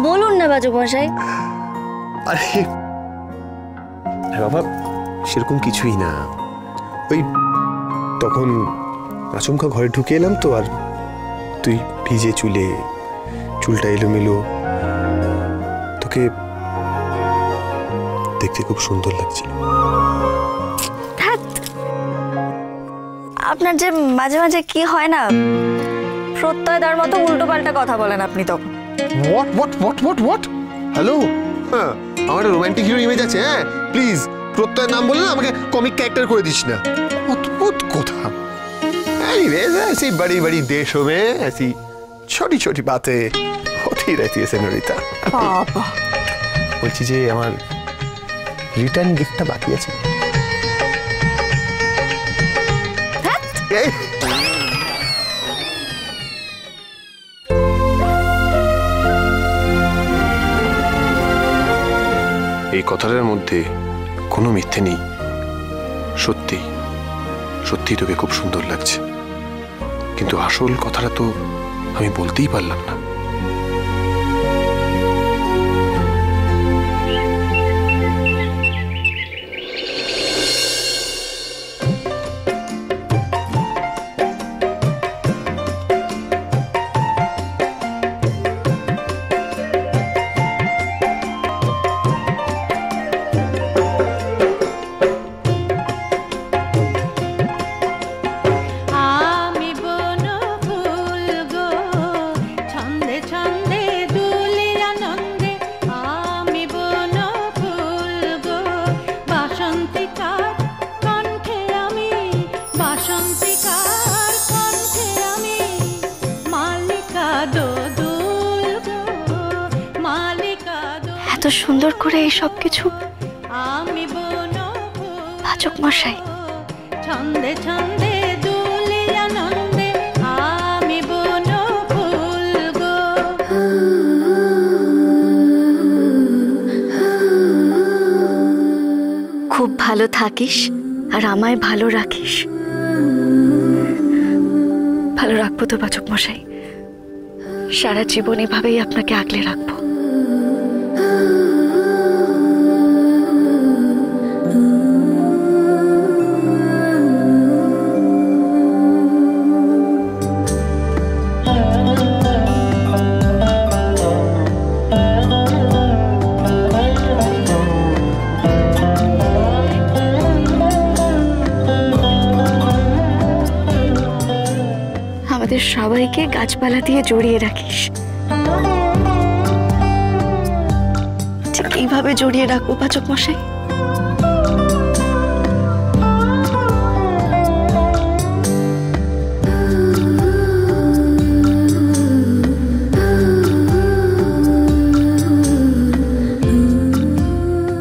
বলুন না বাজক মশাই। আরে বাবা, সেরকম কিছুই না। ওই তখন আচমকা ঘরে ঢুকে এলাম তো, আর তুই ভিজে চুলটা এলোমেলো, তোকে দেখতে খুব সুন্দর লাগছিল। আপনার যে মাঝে মাঝে কি হয় না, প্রত্যয় তার মতো উল্টো পাল্টা কথা বলেন আপনি তখন। হোয়াট হ্যালো, হ্যাঁ আমার রোমান্টিক হিরো ইমেজ আছে। হ্যাঁ প্লিজ, প্রত্যয় নাম বললে আমাকে কমিক ক্যারেক্টার করে দিস না। অদ্ভুত কথা। एनीवेज ऐसी बड़ी बड़ी देशों में ऐसी छोटी छोटी बातें होती रहती है सेनोरिटा। বাবা, বলছি যে আমার রিটার্ন গিফটটা বাকি আছে। এই কথাটার মধ্যে কোনো মিথ্যে নেই। সত্যি সত্যি তোকে খুব সুন্দর লাগছে, কিন্তু আসল কথাটা তো আমি বলতেই পারলাম না। এত সুন্দর করে এই সব কিছু বাজক মশাই। ছন্দে ছন্দে দুলে আনন্দে আমি বন ফুল গো। খুব ভালো থাকিস আর আমায় ভালো রাখিস। ভালো রাখবো তো বাজক মশাই, সারা জীবন এভাবেই আপনাকে আগলে রাখবো। আমাদের সবাইকে গাছপালা দিয়ে জড়িয়ে রাখিস। ঠিক এইভাবে জড়িয়ে রাখবো বাজক মশাই।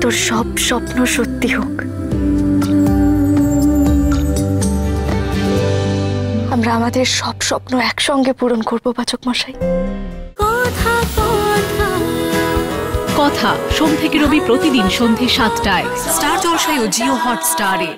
তোর সব স্বপ্ন সত্যি হোক। আমরা আমাদের সব স্বপ্ন একসঙ্গে পূরণ করবো বাচক মশাই। কথা সোম থেকে রবি প্রতিদিন সন্ধ্যে ৭টায় স্টার জলসায় ও জিও হটস্টারে।